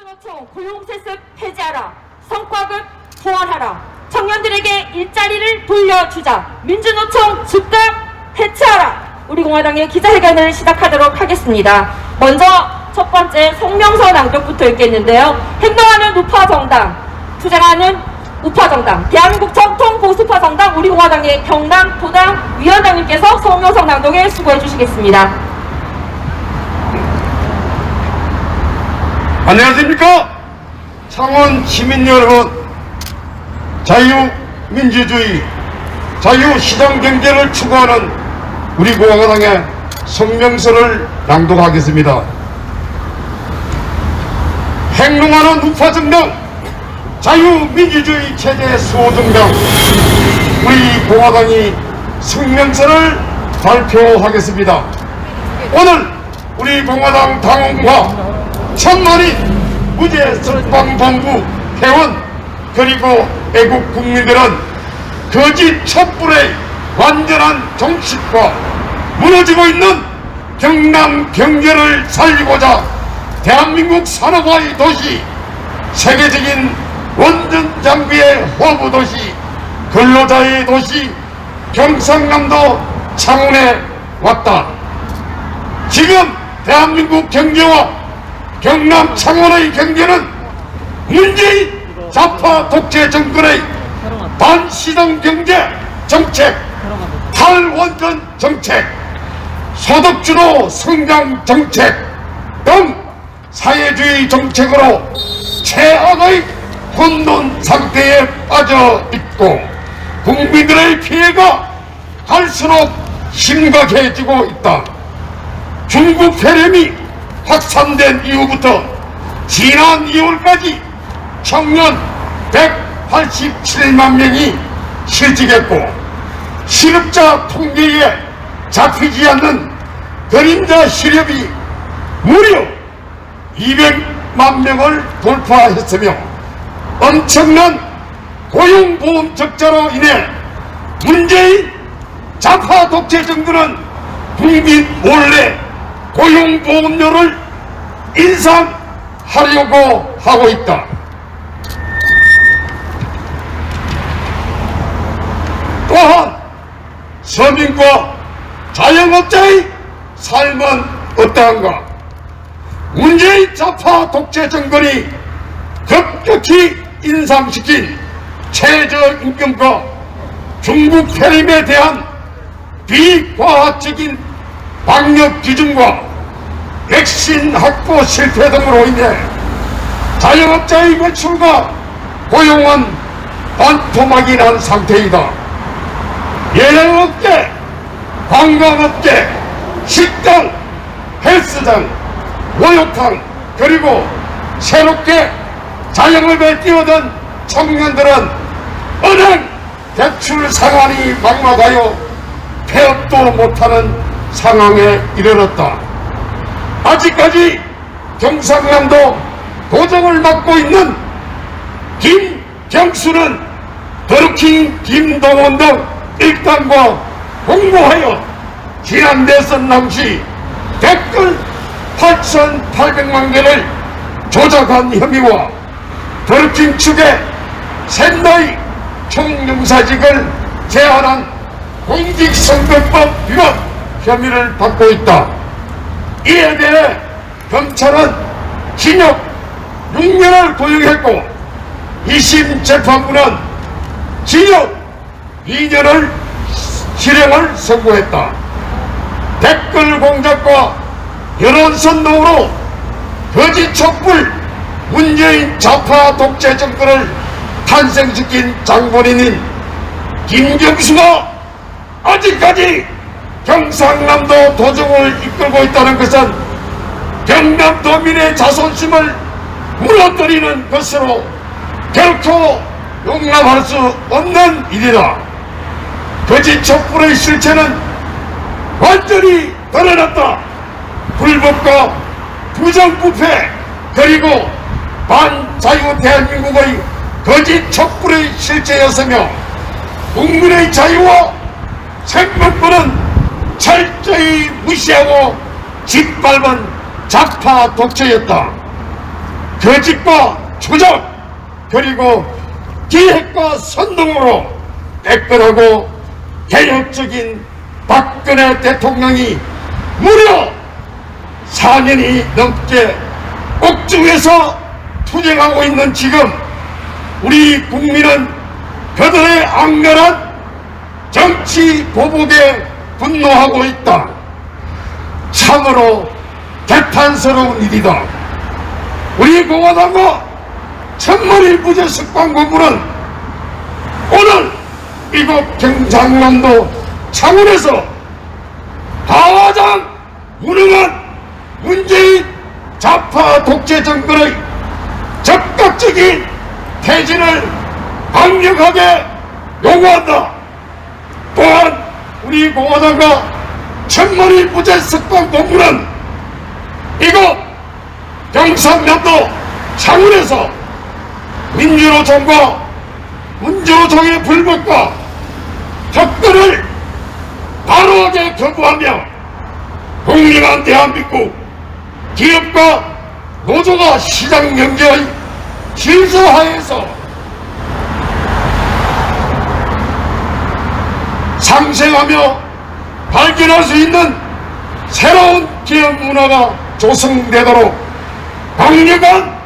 민주노총 고용세습 해제하라. 성과급 보완하라. 청년들에게 일자리를 돌려주자. 민주노총 즉각 해체하라. 우리 공화당의 기자회견을 시작하도록 하겠습니다. 먼저 첫 번째 성명서 낭독부터 읽겠는데요. 행동하는 우파정당, 투쟁하는 우파정당, 대한민국 정통 보수파 정당 우리 공화당의 경남 도당 위원장님께서 성명서 낭독에 수고해 주시겠습니다. 안녕하십니까? 창원 시민 여러분, 자유민주주의, 자유시장경제를 추구하는 우리 공화당의 성명서를 낭독하겠습니다. 행동하는 우파정당, 자유민주주의 체제 수호정당, 우리 공화당이 성명서를 발표하겠습니다. 오늘 우리 공화당 당원과 천만인 무죄 석방본부 회원 그리고 애국 국민들은 거짓 촛불의 완전한 종식과 무너지고 있는 경남 경제를 살리고자 대한민국 산업화의 도시, 세계적인 원전 장비의 허브 도시, 근로자의 도시 경상남도 창원에 왔다. 지금 대한민국 경제와 경남 창원의 경제는 문재인 좌파 독재 정권의 반시장 경제 정책, 탈원전 정책, 소득주도 성장 정책 등 사회주의 정책으로 최악의 혼돈 상태에 빠져 있고 국민들의 피해가 갈수록 심각해지고 있다. 중국 폐렴이 확산된 이후부터 지난 2월까지 청년 187만 명이 실직했고 실업자 통계에 잡히지 않는 그림자 실업이 무려 200만 명을 돌파했으며 엄청난 고용보험 적자로 인해 문재인 좌파 독재 정부는 국민 몰래 고용보험료를 인상하려고 하고 있다. 또한 서민과 자영업자의 삶은 어떠한가? 문재인 좌파 독재 정권이 급격히 인상시킨 최저임금과 중국 폐렴에 대한 비과학적인 방역 기준과 백신 확보 실패 등으로 인해 자영업자의 매출과 고용은 반토막이 난 상태이다. 여행업계, 관광업계, 식당, 헬스장, 목욕탕 그리고 새롭게 자영업에 뛰어든 청년들은 은행 대출 상환이 막막하여 폐업도 못하는 상황에 이르렀다. 아직까지 경상남도 도정을 맡고 있는 김경수는 더루킹 김동원 등 일당과 공모하여 지난 대선 당시 댓글 8,800만 개를 조작한 혐의와 더루킹 측의 샌더의 총영사직을 제한한 공직선거법 위반 혐의를 받고 있다. 이에 대해 검찰은 징역 6년을 구형했고 2심 재판부는 징역 2년을 실형을 선고했다. 댓글 공작과 여론선동으로 거짓 촛불 문재인 좌파 독재 정권을 탄생시킨 장본인인 김경수가 아직까지 경상남도 도정을 이끌고 있다는 것은 경남도민의 자존심을 무너뜨리는 것으로 결코 용납할 수 없는 일이다. 거짓 촛불의 실체는 완전히 드러났다. 불법과 부정부패 그리고 반자유 대한민국의 거짓 촛불의 실체였으며 국민의 자유와 생명권은 철저히 무시하고 짓밟은 좌파 독재였다. 거짓과 조작 그리고 기획과 선동으로 깨끗하고 개혁적인 박근혜 대통령이 무려 4년이 넘게 옥중에서 투쟁하고 있는 지금 우리 국민은 그들의 악랄한 정치 보복에 분노하고 있다. 참으로 개탄스러운 일이다. 우리 공화당과 천만일 무죄 석방본부는 오늘 이곳 경상남도 창원에서 가장 무능한 문재인 좌파 독재 정권의 적극적인 퇴진을 강력하게 요구한다. 또한 우리 공화당과 천만일 무죄 석방본부는 이곳 경상남도 창원에서 민주노총과 문주노총의 불법과 혁신을 바로하게 거부하며 공정한 대한민국 기업과 노조가 시장 경제의 질서하에서 상생하며 발견할 수 있는 새로운 기업 문화가 조성되도록 강력한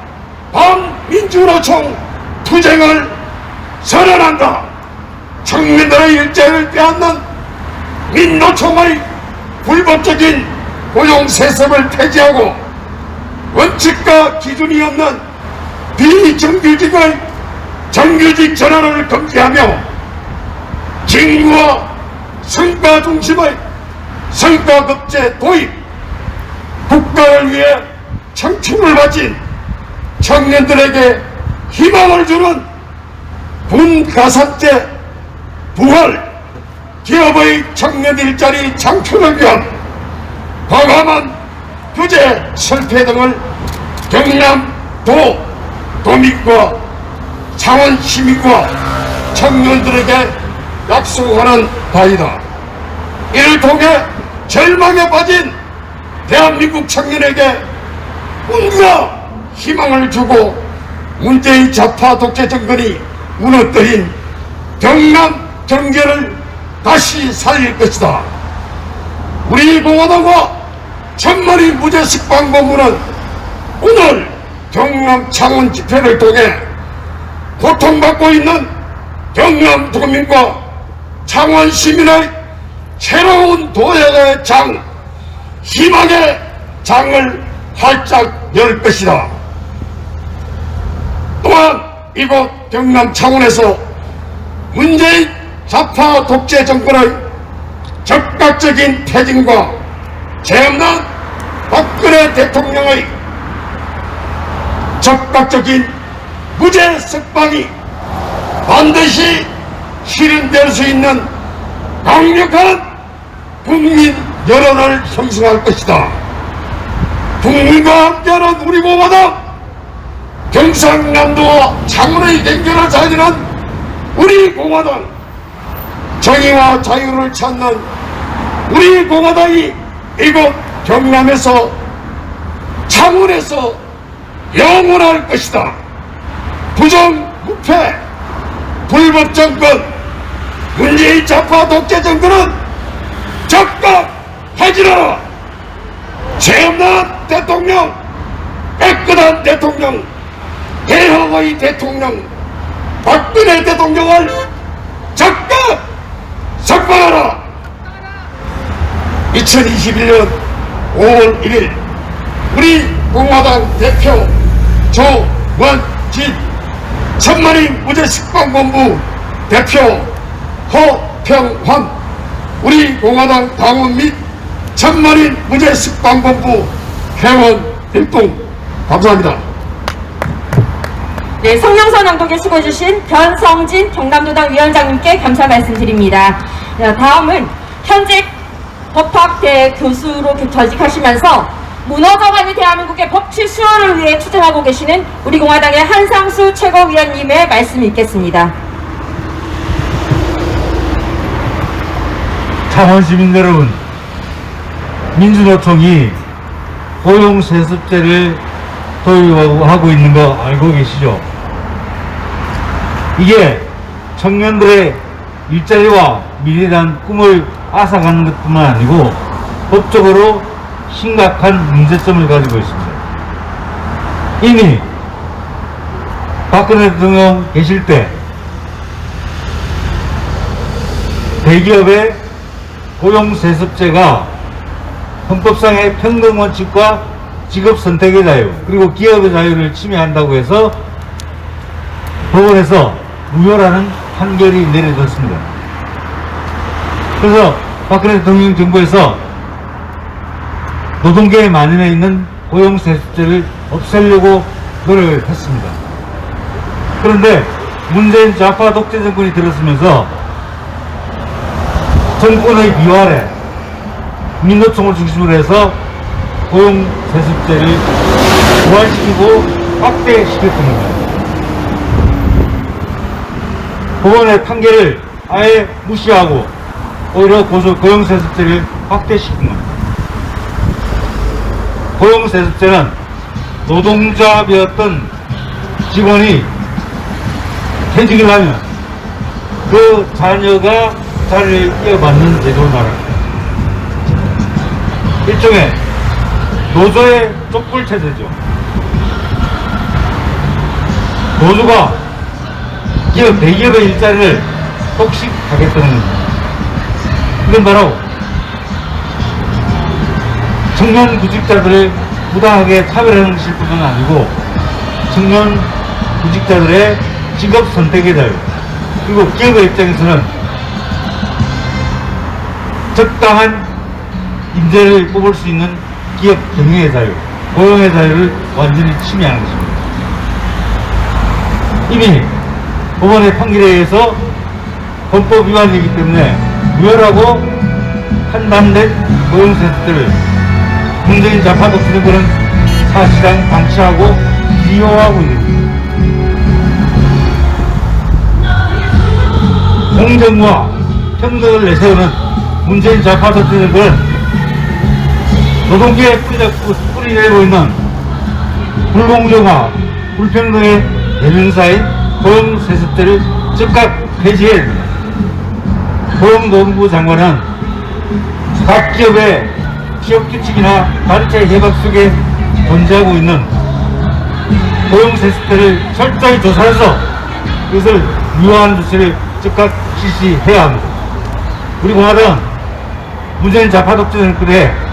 반민주노총 투쟁을 선언한다. 청년들의 일자리를 빼앗는 민노총의 불법적인 고용 세습을 폐지하고 원칙과 기준이 없는 비정규직의 정규직 전환을 금지하며 직무와 성과 중심의 성과급제 도입, 국가를 위해 청춘을 바친 청년들에게 희망을 주는 분가산제 부활, 기업의 청년 일자리 창출을 위한 과감한 규제 철폐 등을 경남도 도민과 창원 시민과 청년들에게 약속하는 바이다. 이를 통해 절망에 빠진 대한민국 청년에게 꿈과 희망을 주고 문재인 좌파 독재 정권이 무너뜨린 경남 경제를 다시 살릴 것이다. 우리 공화당과 천만일 무죄 석방본부는 오늘 경남 창원 집회를 통해 고통받고 있는 경남 도민과 창원 시민의 새로운 도약의 장, 희망의 장을 활짝 열 것이다. 또한 이곳 경남 창원에서 문재인 좌파 독재 정권의 적극적인 퇴진과 재없는 박근혜 대통령의 적극적인 무죄 석방이 반드시 실현될 수 있는 강력한 국민 여론을 형성할 것이다. 국민과 함께하는 우리 공화당, 경상남도와 창원의 경계를 살리는 우리 공화당, 정의와 자유를 찾는 우리 공화당이 이곳 경남에서 창원에서 영원할 것이다. 부정부패 불법 정권 문재인 좌파 독재 정권은 적극 해지하라. 죄 없는 대통령, 깨끗한 대통령, 개혁의 대통령 박근혜 대통령을 적극 석방하라. 2021년 5월 1일 우리 공화당 대표 조원진, 천만일 무죄 석방본부 대표 허평환, 우리 공화당 당원 및 천만일 무죄 석방본부 회원 일동 감사합니다. 네, 성명서 낭독에 수고해주신 변성진 경남도당 위원장님께 감사 말씀드립니다. 다음은 현재 법학대 교수로 전직하시면서 무너져가는 대한민국의 법치 수호를 위해 투쟁하고 계시는 우리 공화당의 한상수 최고위원님의 말씀 읽겠습니다. 창원 시민 여러분, 민주노총이 고용세습제를 도입하고 있는 거 알고 계시죠? 이게 청년들의 일자리와 미래에 대한 꿈을 앗아가는 것뿐만 아니고 법적으로 심각한 문제점을 가지고 있습니다. 이미 박근혜 대통령 계실 때 대기업의 고용세습제가 헌법상의 평등원칙과 직업선택의 자유 그리고 기업의 자유를 침해한다고 해서 법원에서 무효라는 판결이 내려졌습니다. 그래서 박근혜 대통령 정부에서 노동계의 만연해 있는 고용세습제를 없애려고 노력을 했습니다. 그런데 문재인 좌파 독재 정권이 들었으면서 정권의 비활에 민노총을 중심으로 해서 고용세습제를 부활시키고 확대시켰던 겁니다. 법원의 판결을 아예 무시하고 오히려 고용세습제를 확대시킨 겁니다. 고용세습제는 노동조합이었던 직원이 퇴직을 하면 그 자녀가 자리를 이어받는 제도를 말합니다. 일종의 노조의 촛불 체제죠. 노조가 대기업의 일자리를 독식하겠다는 겁니다. 이건 바로 청년 구직자들을 부당하게 차별하는 것일 뿐만 아니고 청년 구직자들의 직업 선택의 자유 그리고 기업의 입장에서는 적당한 인재를 뽑을 수 있는 기업 경영의 자유, 고용의 자유를 완전히 침해하는 것입니다. 이미 법원의 판결에 의해서 헌법 위반이기 때문에 무효라고 판단된 고용세습제를 문재인 좌파 독재 정권은 사실상 방치하고 비호하고 있는 겁니다. 공정과 평등을 내세우는 문재인 좌파 독재 정권은 노동계에 뿌리내고 있는 불공정과 불평등의 대명사인 고용세습제를 즉각 폐지해야 됩니다. 고용노동부 장관은 각 기업의 취업규칙이나 단체 협약 속에 존재하고 있는 고용세습제를 철저히 조사해서 그것을 유효하는 조치를 즉각 실시해야 합니다. 우리 공화당은 문재인 좌파 독재 정권의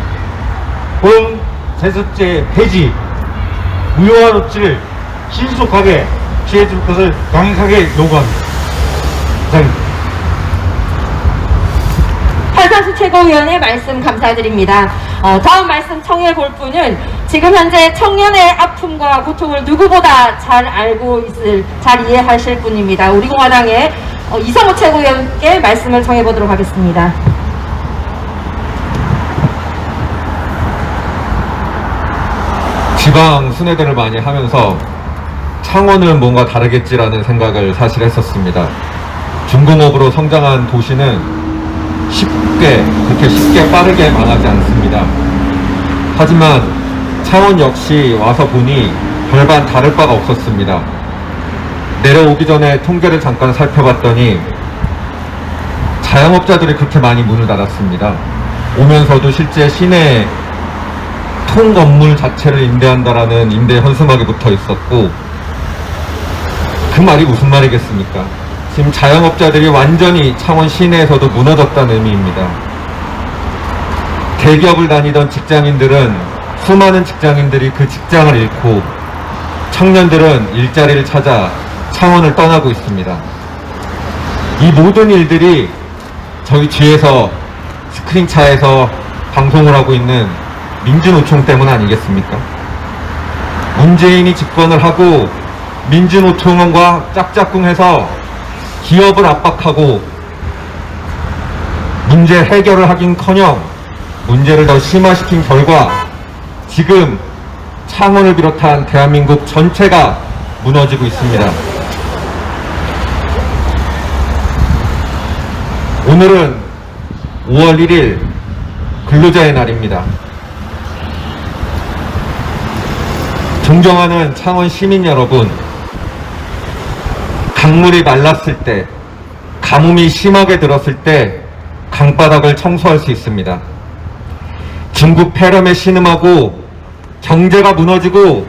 고용세습제 폐지, 무효화 조치를 신속하게 취해줄 것을 강력하게 요구합니다. 감사합니다. 한상수 최고위원의 말씀 감사드립니다. 다음 말씀 청해 볼 분은 지금 현재 청년의 아픔과 고통을 누구보다 잘 알고 잘 이해하실 분입니다. 우리 공화당의 이성호 최고위원께 말씀을 청해 보도록 하겠습니다. 지방 순회들을 많이 하면서 창원은 뭔가 다르겠지라는 생각을 사실 했었습니다. 중공업으로 성장한 도시는 그렇게 쉽게 빠르게 망하지 않습니다. 하지만 창원 역시 와서 보니 별반 다를 바가 없었습니다. 내려오기 전에 통계를 잠깐 살펴봤더니 자영업자들이 그렇게 많이 문을 닫았습니다. 오면서도 실제 시내에 통건물 자체를 임대한다라는 임대 현수막이 붙어 있었고, 그 말이 무슨 말이겠습니까? 지금 자영업자들이 완전히 창원 시내에서도 무너졌다는 의미입니다. 대기업을 다니던 직장인들은, 수많은 직장인들이 그 직장을 잃고 청년들은 일자리를 찾아 창원을 떠나고 있습니다. 이 모든 일들이 저희 뒤에서 스크린차에서 방송을 하고 있는 민주노총 때문 아니겠습니까? 문재인이 집권을 하고 민주노총과 짝짝꿍해서 기업을 압박하고 문제 해결을 하긴커녕 문제를 더 심화시킨 결과 지금 창원을 비롯한 대한민국 전체가 무너지고 있습니다. 오늘은 5월 1일 근로자의 날입니다. 존경하는 창원 시민 여러분, 강물이 말랐을 때, 가뭄이 심하게 들었을 때 강바닥을 청소할 수 있습니다. 중국 폐렴에 신음하고 경제가 무너지고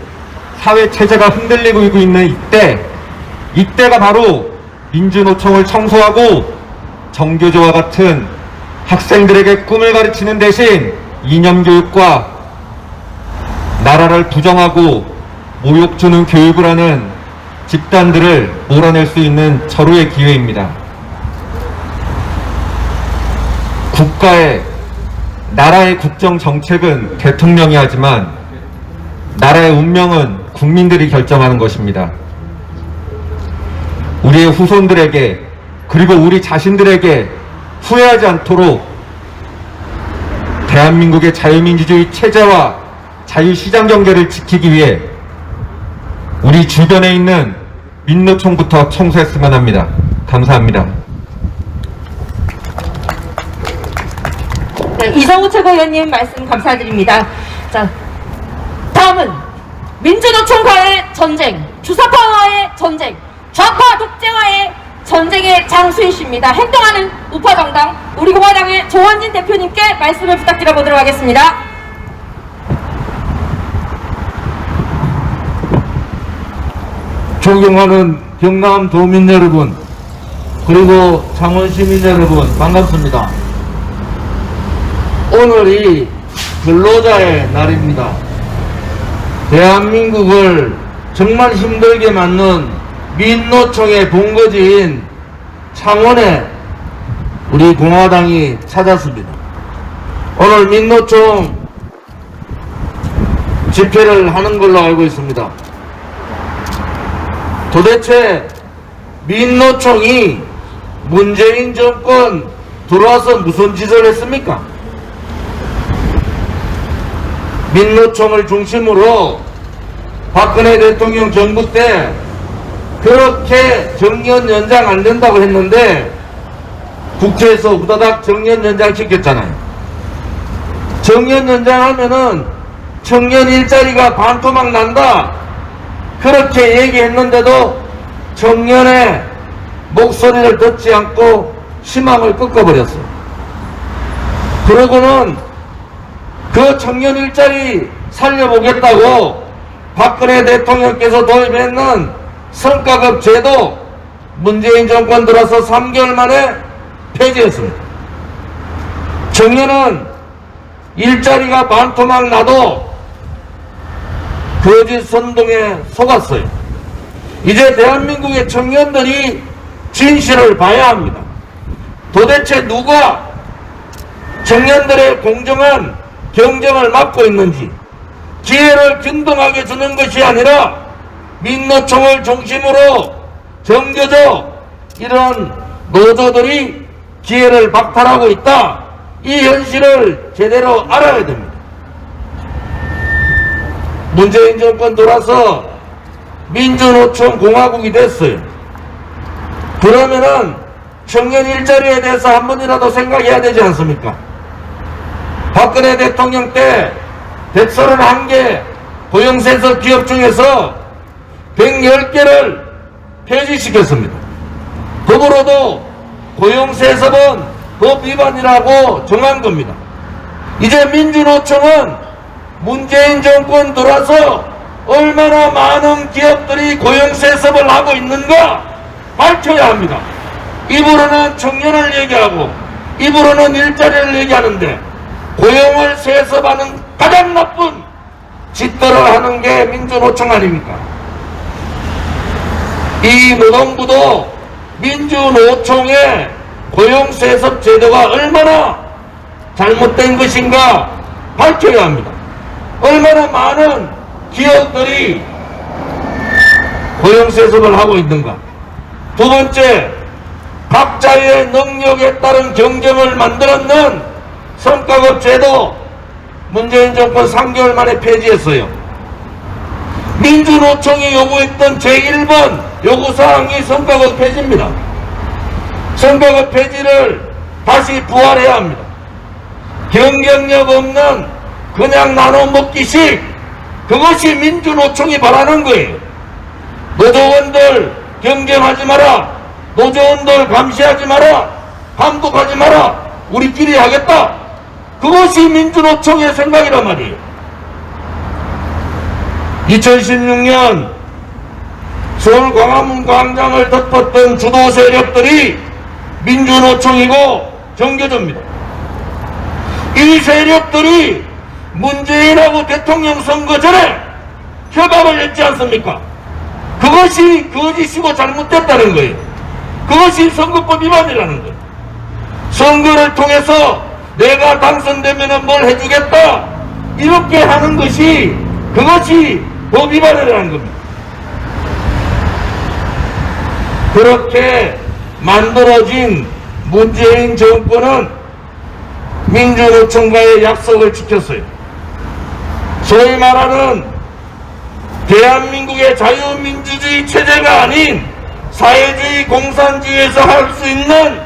사회 체제가 흔들리고 있는 이때가 바로 민주노총을 청소하고 정교조와 같은 학생들에게 꿈을 가르치는 대신 이념교육과 나라를 부정하고 모욕 주는 교육을 하는 집단들을 몰아낼 수 있는 절호의 기회입니다. 나라의 국정 정책은 대통령이 하지만 나라의 운명은 국민들이 결정하는 것입니다. 우리의 후손들에게 그리고 우리 자신들에게 후회하지 않도록 대한민국의 자유민주주의 체제와 자유시장 경제를 지키기 위해 우리 주변에 있는 민노총부터 청소했으면 합니다. 감사합니다. 네, 이성우 최고위원님 말씀 감사드립니다. 자, 다음은 민주노총과의 전쟁, 주사파와의 전쟁, 좌파 독재와의 전쟁의 장수인 씨입니다. 행동하는 우파정당 우리공화당의 조원진 대표님께 말씀을 부탁드려보도록 하겠습니다. 존경하는 경남 도민 여러분, 그리고 창원 시민 여러분, 반갑습니다. 오늘이 근로자의 날입니다. 대한민국을 정말 힘들게 만든 민노총의 본거지인 창원에 우리 공화당이 찾았습니다. 오늘 민노총 집회를 하는 걸로 알고 있습니다. 도대체 민노총이 문재인 정권 들어와서 무슨 짓을 했습니까? 민노총을 중심으로 박근혜 대통령 정부 때 그렇게 정년 연장 안 된다고 했는데 국회에서 후다닥 정년 연장 시켰잖아요. 정년 연장하면은 청년 일자리가 반토막 난다, 그렇게 얘기했는데도 청년의 목소리를 듣지 않고 희망을 꺾어버렸어요. 그러고는 그 청년 일자리 살려보겠다고 박근혜 대통령께서 도입했는 성과급 제도 문재인 정권 들어서 3개월 만에 폐지했습니다. 청년은 일자리가 반토막 나도 거짓 선동에 속았어요. 이제 대한민국의 청년들이 진실을 봐야 합니다. 도대체 누가 청년들의 공정한 경쟁을 막고 있는지, 기회를 균등하게 주는 것이 아니라 민노총을 중심으로 정교조 이런 노조들이 기회를 박탈하고 있다, 이 현실을 제대로 알아야 됩니다. 문재인 정권 돌아서 민주노총 공화국이 됐어요. 그러면은 청년 일자리에 대해서 한 번이라도 생각해야 되지 않습니까? 박근혜 대통령 때 131개 고용세서 기업 중에서 110개를 폐지시켰습니다. 법으로도 고용세서는 법 위반이라고 정한 겁니다. 이제 민주노총은 문재인 정권 들어와서 얼마나 많은 기업들이 고용세습을 하고 있는가 밝혀야 합니다. 입으로는 청년을 얘기하고 입으로는 일자리를 얘기하는데 고용을 세습하는 가장 나쁜 짓들을 하는 게 민주노총 아닙니까? 이 노동부도 민주노총의 고용세습 제도가 얼마나 잘못된 것인가 밝혀야 합니다. 얼마나 많은 기업들이 고용세습을 하고 있는가. 두 번째, 각자의 능력에 따른 경쟁을 만들었는 성과급 제도 문재인 정권 3개월 만에 폐지했어요. 민주노총이 요구했던 제1번 요구사항이 성과급 폐지입니다. 성과급 폐지를 다시 부활해야 합니다. 경쟁력 없는 그냥 나눠 먹기식 그것이 민주노총이 바라는 거예요. 노조원들 경쟁하지 마라. 노조원들 감시하지 마라. 감독하지 마라. 우리끼리 하겠다. 그것이 민주노총의 생각이란 말이에요. 2016년 서울 광화문 광장을 덮었던 주도 세력들이 민주노총이고 정교조입니다. 이 세력들이 문재인하고 대통령 선거 전에 협약을 했지 않습니까? 그것이 거짓이고 잘못됐다는 거예요. 그것이 선거법 위반이라는 거예요. 선거를 통해서 내가 당선되면 뭘 해주겠다 이렇게 하는 것이 그것이 법 위반이라는 겁니다. 그렇게 만들어진 문재인 정권은 민주노총과의 약속을 지켰어요. 소위 말하는 대한민국의 자유민주주의 체제가 아닌 사회주의 공산주의에서 할 수 있는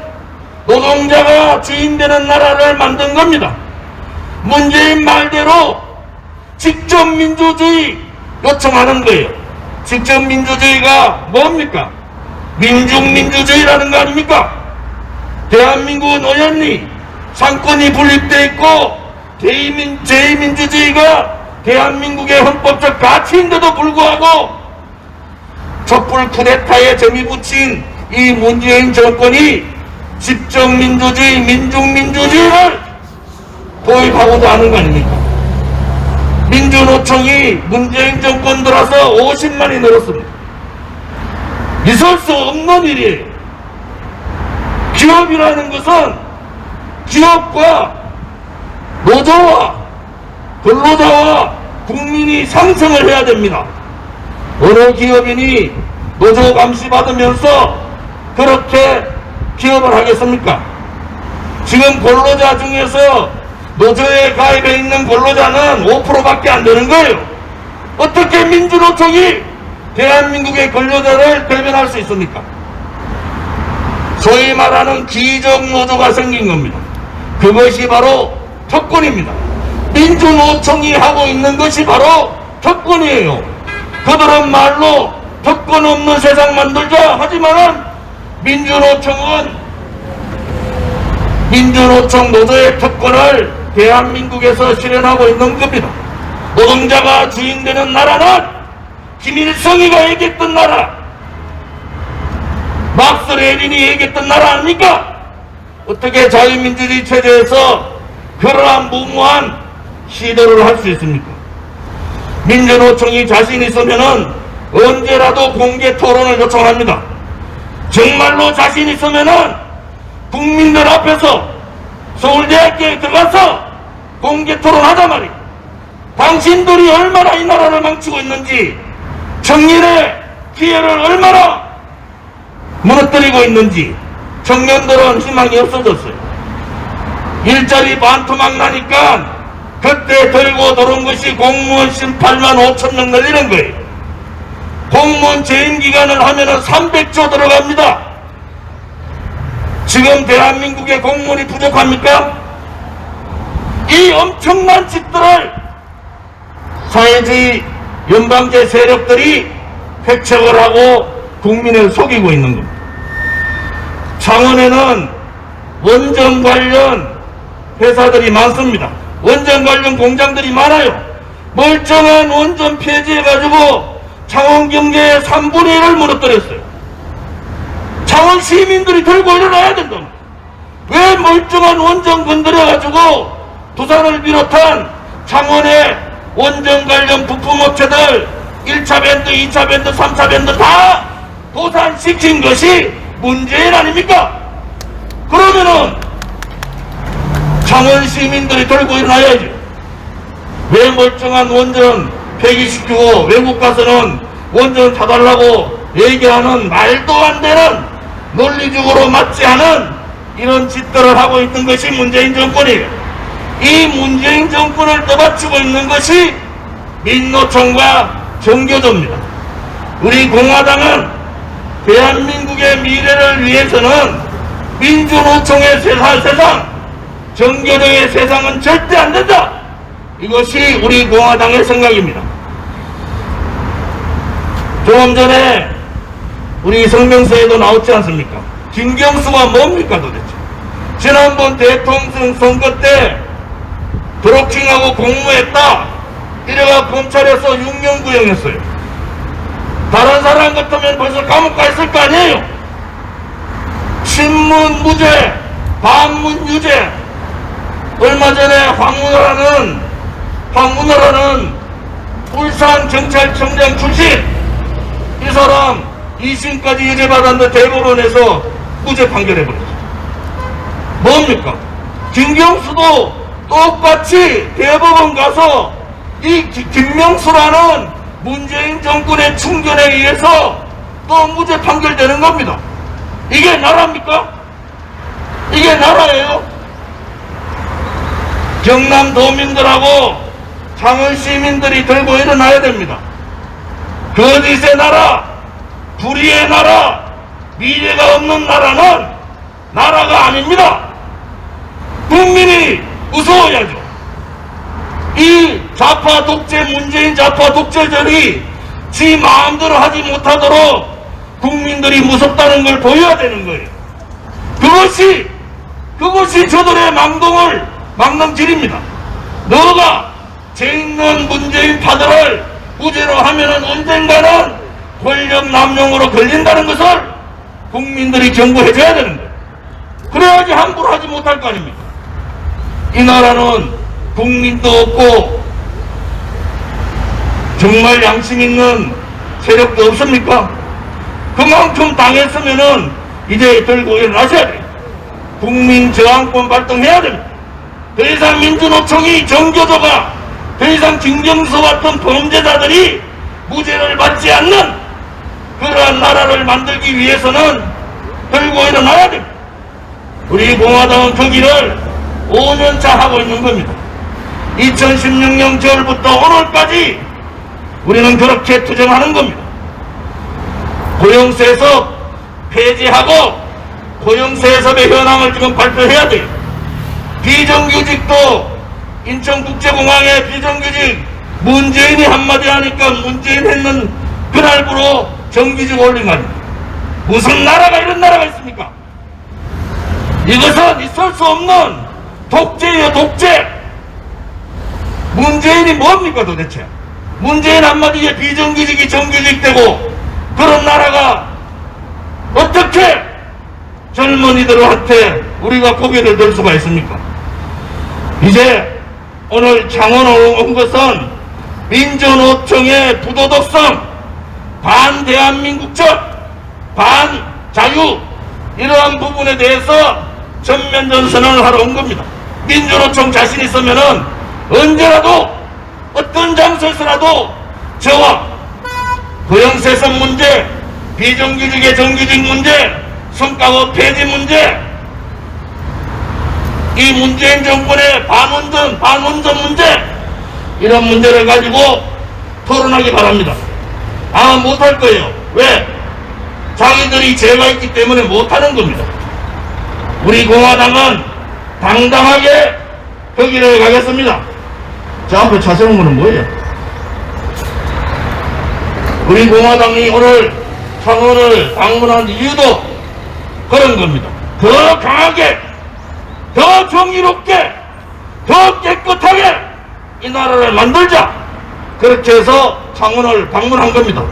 노동자가 주인되는 나라를 만든 겁니다. 문재인 말대로 직접민주주의 요청하는 거예요. 직접민주주의가 뭡니까? 민중민주주의라는 거 아닙니까? 대한민국은 의원리 상권이 분립되어 있고 제2민주주의가 대한민국의 헌법적 가치인데도 불구하고 촛불 쿠데타에 점이 붙인 이 문재인 정권이 직접민주주의, 민중민주주의를 도입하고자 하는 거 아닙니까? 민주노총이 문재인 정권 들어서 50만이 늘었습니다. 있을 수 없는 일이에요. 기업이라는 것은 기업과 노조와 근로자와 국민이 상생을 해야 됩니다. 어느 기업인이 노조 감시받으면서 그렇게 기업을 하겠습니까? 지금 근로자 중에서 노조에 가입해 있는 근로자는 5%밖에 안 되는 거예요. 어떻게 민주노총이 대한민국의 근로자를 대변할 수 있습니까? 소위 말하는 기적 노조가 생긴 겁니다. 그것이 바로 특권입니다. 민주노총이 하고 있는 것이 바로 특권이에요. 그들은 말로 특권 없는 세상 만들자 하지만은 민주노총 노조의 특권을 대한민국에서 실현하고 있는 겁니다. 노동자가 주인되는 나라는 김일성이가 얘기했던 나라, 막스 레닌이 얘기했던 나라 아닙니까? 어떻게 자유민주주의 체제에서 그러한 무모한 시도를 할 수 있습니까? 민주노총이 자신 있으면은 언제라도 공개 토론을 요청합니다. 정말로 자신 있으면은 국민들 앞에서 서울대학교에 들어가서 공개 토론하자 말이에요. 당신들이 얼마나 이 나라를 망치고 있는지, 청년의 기회를 얼마나 무너뜨리고 있는지, 청년들은 희망이 없어졌어요. 일자리 반토막 나니까 그때 들고 들어온 것이 공무원 18만 5천 명 늘리는 거예요. 공무원 재임 기간을 하면은 300조 들어갑니다. 지금 대한민국의 공무원이 부족합니까? 이 엄청난 짓들을 사회주의 연방제 세력들이 획책을 하고 국민을 속이고 있는 겁니다. 창원에는 원전 관련 회사들이 많습니다. 원전 관련 공장들이 많아요. 멀쩡한 원전 폐지해가지고 창원 경제의 3분의 1을 무너뜨렸어요. 창원 시민들이 들고 일어나야 된다. 왜 멀쩡한 원전 건드려가지고 두산을 비롯한 창원의 원전 관련 부품업체들 1차 밴드, 2차 밴드, 3차 밴드 다 도산시킨 것이 문재인 아닙니까? 그러면은 창원 시민들이 들고 일어나야죠. 왜 멀쩡한 원전 폐기시키고 외국 가서는 원전 사달라고 얘기하는 말도 안 되는 논리적으로 맞지 않은 이런 짓들을 하고 있는 것이 문재인 정권이에요. 이 문재인 정권을 떠받치고 있는 것이 민노총과 정교조입니다. 우리 공화당은 대한민국의 미래를 위해서는 민주노총의 세상, 정교조의 세상은 절대 안 된다. 이것이 우리 공화당의 생각입니다. 조금 전에 우리 성명서에도 나왔지 않습니까? 김경수가 뭡니까 도대체? 지난번 대통령 선거 때 드로킹하고 공모했다 이래가 검찰에서 6년 구형했어요. 다른 사람 같으면 벌써 감옥 가 있을 거 아니에요. 신문 무죄, 반문 유죄. 얼마 전에 황문화라는 울산 경찰청장 출신 이 사람 2심까지 유죄 받았는데 대법원에서 무죄 판결해버렸죠. 뭡니까? 김경수도 똑같이 대법원 가서 이 김명수라는 문재인 정권의 충견에 의해서 또 무죄 판결되는 겁니다. 이게 나라입니까? 이게 나라예요? 경남도민들하고 창원 시민들이 들고 일어나야 됩니다. 거짓의 나라, 불의의 나라, 미래가 없는 나라는 나라가 아닙니다. 국민이 무서워야죠. 이 좌파 독재, 문재인 좌파 독재절이 지 마음대로 하지 못하도록 국민들이 무섭다는 걸 보여야 되는 거예요. 그것이 저들의 막는 길입니다. 너가 죄 있는 문재인 파들을 무죄로 하면은 언젠가는 권력 남용으로 걸린다는 것을 국민들이 경고해줘야 되는 거예요. 그래야지 함부로 하지 못할 거 아닙니까? 이 나라는 국민도 없고 정말 양심 있는 세력도 없습니까? 그만큼 당했으면은 이제 들고 일어나셔야 돼요. 국민 저항권 발동해야 됩니다. 더 이상 민주노총이 정교조가 더 이상 김경수 같은 범죄자들이 무죄를 받지 않는 그러한 나라를 만들기 위해서는 들고 일어나야 됩니다. 우리 공화당은 그 길을 5년차 하고 있는 겁니다. 2016년 겨울부터 오늘까지 우리는 그렇게 투쟁하는 겁니다. 고용세습 폐지하고 고용세습의 현황을 지금 발표해야 돼요. 비정규직도 인천국제공항의 비정규직 문재인이 한마디 하니까 문재인 했는 그날부로 정규직 올린 거 아닙니까? 무슨 나라가 이런 나라가 있습니까? 이것은 있을 수 없는 독재예요, 독재. 문재인이 뭡니까 도대체? 문재인 한마디에 비정규직이 정규직 되고 그런 나라가 어떻게 젊은이들한테 우리가 고개를 들 수가 있습니까? 이제 오늘 창원에 온 것은 민주노총의 부도덕성, 반대한민국적, 반자유 이러한 부분에 대해서 전면전 선언을 하러 온 겁니다. 민주노총 자신 있으면은 언제라도 어떤 장소에서라도 저와 고용세습 문제, 비정규직의 정규직 문제, 성과급 폐지 문제, 이 문재인 정권의 반운전 문제 이런 문제를 가지고 토론하기 바랍니다. 못할 거예요. 왜? 자기들이 죄가 있기 때문에 못하는 겁니다. 우리 공화당은 당당하게 거기를 가겠습니다. 저 앞에 차 세운 거는 뭐예요? 우리 공화당이 오늘 창원을 방문한 이유도 그런 겁니다. 더 강하게, 더 정의롭게, 더 깨끗하게 이 나라를 만들자. 그렇게 해서 창원을 방문한 겁니다.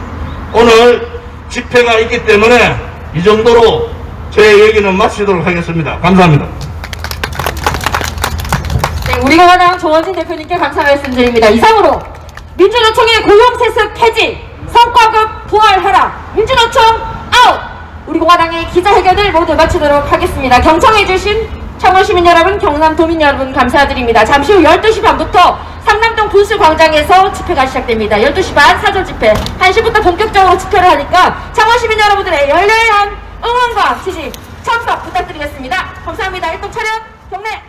오늘 집회가 있기 때문에 이 정도로 제 얘기는 마치도록 하겠습니다. 감사합니다. 네, 우리 공화당 조원진 대표님께 감사 말씀드립니다. 이상으로 민주노총의 고용세습 폐지, 성과급 부활하라, 민주노총 아웃! 우리 공화당의 기자회견을 모두 마치도록 하겠습니다. 경청해주신 창원시민 여러분, 경남도민 여러분 감사드립니다. 잠시 후 12시 반부터 상남동 분수광장에서 집회가 시작됩니다. 12시 반 사전 집회, 1시부터 본격적으로 집회를 하니까 창원시민 여러분들의 열렬한 응원과 지지, 참석 부탁드리겠습니다. 감사합니다. 일동 차렷 경례!